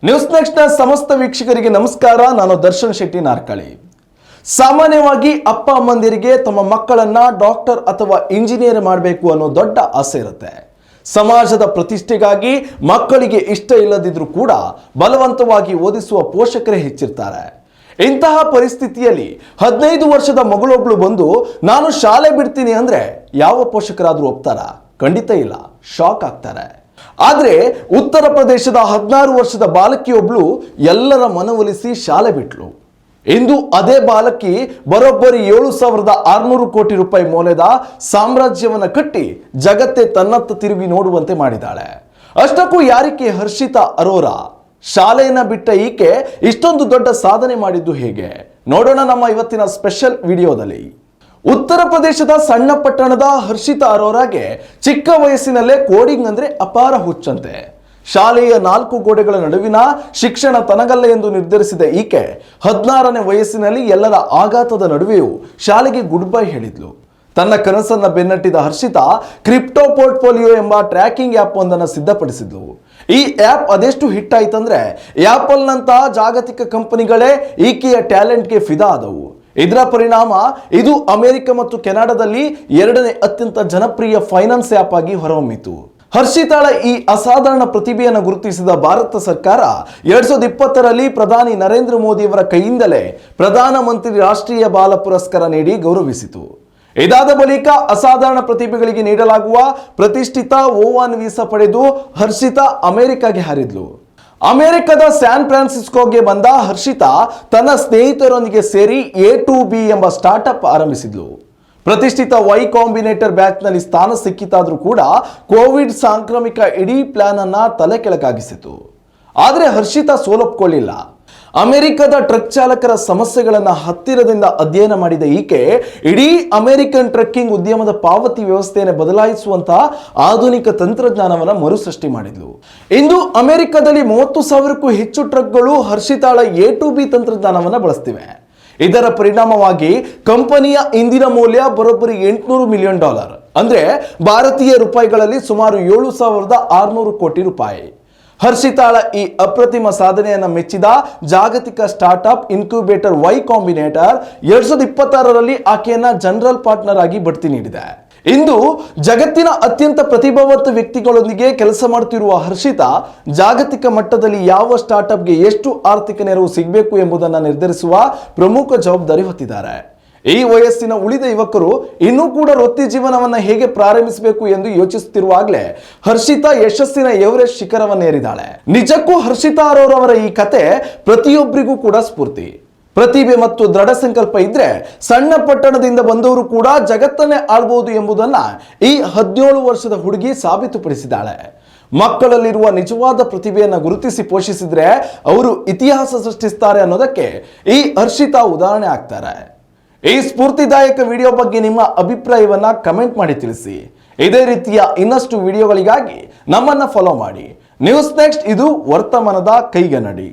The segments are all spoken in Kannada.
ನ್ಯೂಸ್ ನೆಕ್ಸ್ಟ್ ನ ಸಮಸ್ತ ವೀಕ್ಷಕರಿಗೆ ನಮಸ್ಕಾರ. ನಾನು ದರ್ಶನ್ ಶೆಟ್ಟಿ ನಾರ್ಕಳಿ. ಸಾಮಾನ್ಯವಾಗಿ ಅಪ್ಪ ಅಮ್ಮಂದಿರಿಗೆ ತಮ್ಮ ಮಕ್ಕಳನ್ನ ಡಾಕ್ಟರ್ ಅಥವಾ ಇಂಜಿನಿಯರ್ ಮಾಡಬೇಕು ಅನ್ನೋ ದೊಡ್ಡ ಆಸೆ ಇರುತ್ತೆ. ಸಮಾಜದ ಪ್ರತಿಷ್ಠೆಗಾಗಿ ಮಕ್ಕಳಿಗೆ ಇಷ್ಟ ಇಲ್ಲದಿದ್ರೂ ಕೂಡ ಬಲವಂತವಾಗಿ ಓದಿಸುವ ಪೋಷಕರೇ ಹೆಚ್ಚಿರ್ತಾರೆ. ಇಂತಹ ಪರಿಸ್ಥಿತಿಯಲ್ಲಿ 15 ವರ್ಷದ ಮಗಳೊಬ್ಳು ಬಂದು ನಾನು ಶಾಲೆ ಬಿಡ್ತೀನಿ ಅಂದ್ರೆ ಯಾವ ಪೋಷಕರಾದ್ರೂ ಒಪ್ತಾರ? ಖಂಡಿತ ಇಲ್ಲ, ಶಾಕ್ ಆಗ್ತಾರೆ. ಆದ್ರೆ ಉತ್ತರ ಪ್ರದೇಶದ 16 ವರ್ಷದ ಬಾಲಕಿಯೊಬ್ಳು ಎಲ್ಲರ ಮನವೊಲಿಸಿ ಶಾಲೆ ಬಿಟ್ಲು. ಇಂದು ಅದೇ ಬಾಲಕಿ ಬರೋಬ್ಬರಿ 7,600 ಕೋಟಿ ರೂಪಾಯಿ ಮೌಲ್ಯದ ಸಾಮ್ರಾಜ್ಯವನ್ನ ಕಟ್ಟಿ ಜಗತ್ತೇ ತನ್ನತ್ತ ತಿರುಗಿ ನೋಡುವಂತೆ ಮಾಡಿದ್ದಾಳೆ. ಅಷ್ಟಕ್ಕೂ ಯಾರಿಕೆ ಹರ್ಷಿತಾ ಅರೋರಾ. ಶಾಲೆಯನ್ನ ಬಿಟ್ಟ ಈಕೆ ಇಷ್ಟೊಂದು ದೊಡ್ಡ ಸಾಧನೆ ಮಾಡಿದ್ದು ಹೇಗೆ ನೋಡೋಣ ನಮ್ಮ ಇವತ್ತಿನ ಸ್ಪೆಷಲ್ ವಿಡಿಯೋದಲ್ಲಿ. ಉತ್ತರ ಪ್ರದೇಶದ ಸಣ್ಣ ಪಟ್ಟಣದ ಹರ್ಷಿತಾ ಅರೋರಾಗೆ ಚಿಕ್ಕ ವಯಸ್ಸಿನಲ್ಲೇ ಕೋಡಿಂಗ್ ಅಂದ್ರೆ ಅಪಾರ ಹುಚ್ಚಂತೆ. ಶಾಲೆಯ 4 ಗೋಡೆಗಳ ನಡುವಿನ ಶಿಕ್ಷಣ ತನಗಲ್ಲ ಎಂದು ನಿರ್ಧರಿಸಿದ ಈಕೆ 16ನೇ ವಯಸ್ಸಿನಲ್ಲಿ ಎಲ್ಲರ ಆಘಾತದ ನಡುವೆಯೂ ಶಾಲೆಗೆ ಗುಡ್ ಬೈ ಹೇಳಿದ್ಲು. ತನ್ನ ಕನಸನ್ನ ಬೆನ್ನಟ್ಟಿದ ಹರ್ಷಿತಾ ಕ್ರಿಪ್ಟೋ ಪೋರ್ಟ್ಫೋಲಿಯೋ ಎಂಬ ಟ್ರ್ಯಾಕಿಂಗ್ ಆ್ಯಪ್ ಒಂದನ್ನು ಸಿದ್ಧಪಡಿಸಿದ್ಲು. ಈ ಆ್ಯಪ್ ಅದೆಷ್ಟು ಹಿಟ್ ಆಯ್ತಂದ್ರೆ ಆಪಲ್ ನಂತಹ ಜಾಗತಿಕ ಕಂಪನಿಗಳೇ ಈಕೆಯ ಟ್ಯಾಲೆಂಟ್ಗೆ ಫಿದಾ ಆದವು. ಇದರ ಪರಿಣಾಮ ಇದು ಅಮೆರಿಕ ಮತ್ತು ಕೆನಡಾದಲ್ಲಿ 2ನೇ ಅತ್ಯಂತ ಜನಪ್ರಿಯ ಫೈನಾನ್ಸ್ ಆ್ಯಪ್ ಆಗಿ ಹೊರಹೊಮ್ಮಿತು. ಹರ್ಷಿತಾಳ ಈ ಅಸಾಧಾರಣ ಪ್ರತಿಭೆಯನ್ನು ಗುರುತಿಸಿದ ಭಾರತ ಸರ್ಕಾರ 2020ರಲ್ಲಿ ಪ್ರಧಾನಿ ನರೇಂದ್ರ ಮೋದಿಯವರ ಕೈಯಿಂದಲೇ ಪ್ರಧಾನಮಂತ್ರಿ ರಾಷ್ಟ್ರೀಯ ಬಾಲ ಪುರಸ್ಕಾರ ನೀಡಿ ಗೌರವಿಸಿತು. ಇದಾದ ಬಳಿಕ ಅಸಾಧಾರಣ ಪ್ರತಿಭೆಗಳಿಗೆ ನೀಡಲಾಗುವ ಪ್ರತಿಷ್ಠಿತ O1 ವೀಸಾ ಪಡೆದು ಹರ್ಷಿತಾ ಅಮೆರಿಕಾಗೆ ಹಾರಿದ್ಲು. ಅಮೆರಿಕದ ಸ್ಯಾನ್ ಫ್ರಾನ್ಸಿಸ್ಕೋಗೆ ಬಂದ ಹರ್ಷಿತಾ ತನ್ನ ಸ್ನೇಹಿತರೊಂದಿಗೆ ಸೇರಿ A2B ಎಂಬ ಸ್ಟಾರ್ಟ್ಅಪ್ ಆರಂಭಿಸಿದ್ಲು. ಪ್ರತಿಷ್ಠಿತ Y ಕಾಂಬಿನೇಟರ್ ಬ್ಯಾಚ್ನಲ್ಲಿ ಸ್ಥಾನ ಸಿಕ್ಕಿತಾದ್ರೂ ಕೂಡ ಕೋವಿಡ್ ಸಾಂಕ್ರಾಮಿಕ ಇಡೀ ಪ್ಲಾನ್ ಅನ್ನ ತಲೆ ಕೆಳಗಾಗಿಸಿತು. ಆದರೆ ಹರ್ಷಿತಾ ಸೋಲೊಪ್ಕೊಳ್ಳಿಲ್ಲ. ಅಮೆರಿಕದ ಟ್ರಕ್ ಚಾಲಕರ ಸಮಸ್ಯೆಗಳನ್ನು ಹತ್ತಿರದಿಂದ ಅಧ್ಯಯನ ಮಾಡಿದ ಈಕೆ ಇಡೀ ಅಮೆರಿಕನ್ ಟ್ರಕ್ಕಿಂಗ್ ಉದ್ಯಮದ ಪಾವತಿ ವ್ಯವಸ್ಥೆಯನ್ನು ಬದಲಾಯಿಸುವಂತಹ ಆಧುನಿಕ ತಂತ್ರಜ್ಞಾನವನ್ನು ಮರುಸೃಷ್ಟಿ ಮಾಡಿದ್ಲು. ಇಂದು ಅಮೆರಿಕದಲ್ಲಿ 30,000ಕ್ಕೂ ಹೆಚ್ಚು ಟ್ರಕ್ಗಳು ಹರ್ಷಿತಾಳ A2B ತಂತ್ರಜ್ಞಾನವನ್ನು ಬಳಸ್ತಿವೆ. ಇದರ ಪರಿಣಾಮವಾಗಿ ಕಂಪನಿಯ ಇಂದಿನ ಮೌಲ್ಯ ಬರೋಬ್ಬರಿ $800 ಮಿಲಿಯನ್, ಅಂದ್ರೆ ಭಾರತೀಯ ರೂಪಾಯಿಗಳಲ್ಲಿ ಸುಮಾರು 7,600 ಕೋಟಿ ರೂಪಾಯಿ. ಹರ್ಷಿತಾಳ ಈ ಅಪ್ರತಿಮ ಸಾಧನೆಯನ್ನು ಮೆಚ್ಚಿದ ಜಾಗತಿಕ ಸ್ಟಾರ್ಟ್ಅಪ್ ಇನ್ಕ್ಯುಬೇಟರ್ Y ಕಾಂಬಿನೇಟರ್ 2026ರಲ್ಲಿ ಆಕೆಯನ್ನ ಜನರಲ್ ಪಾರ್ಟ್ನರ್ ಆಗಿ ಬಡ್ತಿ ನೀಡಿದೆ. ಇಂದು ಜಗತ್ತಿನ ಅತ್ಯಂತ ಪ್ರತಿಭಾವಂತ ವ್ಯಕ್ತಿಗಳೊಂದಿಗೆ ಕೆಲಸ ಮಾಡುತ್ತಿರುವ ಹರ್ಷಿತಾ ಜಾಗತಿಕ ಮಟ್ಟದಲ್ಲಿ ಯಾವ ಸ್ಟಾರ್ಟ್ಅಪ್ಗೆ ಎಷ್ಟು ಆರ್ಥಿಕ ನೆರವು ಸಿಗಬೇಕು ಎಂಬುದನ್ನು ನಿರ್ಧರಿಸುವ ಪ್ರಮುಖ ಜವಾಬ್ದಾರಿ ಹೊತ್ತಿದ್ದಾರೆ. ಈ ವಯಸ್ಸಿನ ಉಳಿದ ಯುವಕರು ಇನ್ನೂ ಕೂಡ ವೃತ್ತಿ ಜೀವನವನ್ನ ಹೇಗೆ ಪ್ರಾರಂಭಿಸಬೇಕು ಎಂದು ಯೋಚಿಸುತ್ತಿರುವಾಗಲೇ ಹರ್ಷಿತಾ ಯಶಸ್ಸಿನ ಎವರೆಸ್ಟ್ ಶಿಖರವನ್ನೇರಿದ್ದಾಳೆ. ನಿಜಕ್ಕೂ ಹರ್ಷಿತಾ ಅರೋರಾ ಈ ಕತೆ ಪ್ರತಿಯೊಬ್ಬರಿಗೂ ಕೂಡ ಸ್ಫೂರ್ತಿ. ಪ್ರತಿಭೆ ಮತ್ತು ದೃಢ ಸಂಕಲ್ಪ ಇದ್ರೆ ಸಣ್ಣ ಪಟ್ಟಣದಿಂದ ಬಂದವರು ಕೂಡ ಜಗತ್ತನ್ನೇ ಆಳ್ಬಹುದು ಎಂಬುದನ್ನ ಈ 17 ವರ್ಷದ ಹುಡುಗಿ ಸಾಬೀತುಪಡಿಸಿದ್ದಾಳೆ. ಮಕ್ಕಳಲ್ಲಿರುವ ನಿಜವಾದ ಪ್ರತಿಭೆಯನ್ನು ಗುರುತಿಸಿ ಪೋಷಿಸಿದ್ರೆ ಅವರು ಇತಿಹಾಸ ಸೃಷ್ಟಿಸ್ತಾರೆ ಅನ್ನೋದಕ್ಕೆ ಈ ಹರ್ಷಿತಾ ಉದಾಹರಣೆ ಆಗ್ತಾರೆ. ಈ ಸ್ಫೂರ್ತಿದಾಯಕ ವಿಡಿಯೋ ಬಗ್ಗೆ ನಿಮ್ಮ ಅಭಿಪ್ರಾಯವನ್ನ ಕಮೆಂಟ್ ಮಾಡಿ ತಿಳಿಸಿ. ಇದೇ ರೀತಿಯ ಇನ್ನಷ್ಟು ವಿಡಿಯೋಗಳಿಗಾಗಿ ನಮ್ಮನ್ನ ಫಾಲೋ ಮಾಡಿ. ನ್ಯೂಸ್ ನೆಕ್ಸ್ಟ್, ಇದು ವರ್ತಮಾನದ ಕೈಗನ್ನಡಿ.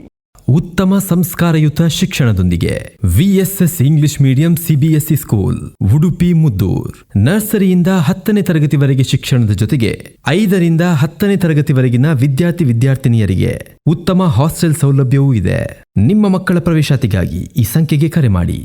ಉತ್ತಮ ಸಂಸ್ಕಾರಯುತ ಶಿಕ್ಷಣದೊಂದಿಗೆ VSS English medium CBSE school, Udupi Muddur. ನರ್ಸರಿಯಿಂದ 10ನೇ ತರಗತಿವರೆಗೆ ಶಿಕ್ಷಣದ ಜೊತೆಗೆ 5ರಿಂದ 10ನೇ ತರಗತಿವರೆಗಿನ ವಿದ್ಯಾರ್ಥಿನಿಯರಿಗೆ ಉತ್ತಮ ಹಾಸ್ಟೆಲ್ ಸೌಲಭ್ಯವೂ ಇದೆ. ನಿಮ್ಮ ಮಕ್ಕಳ ಪ್ರವೇಶಾತಿಗಾಗಿ ಈ ಸಂಖ್ಯೆಗೆ ಕರೆ ಮಾಡಿ.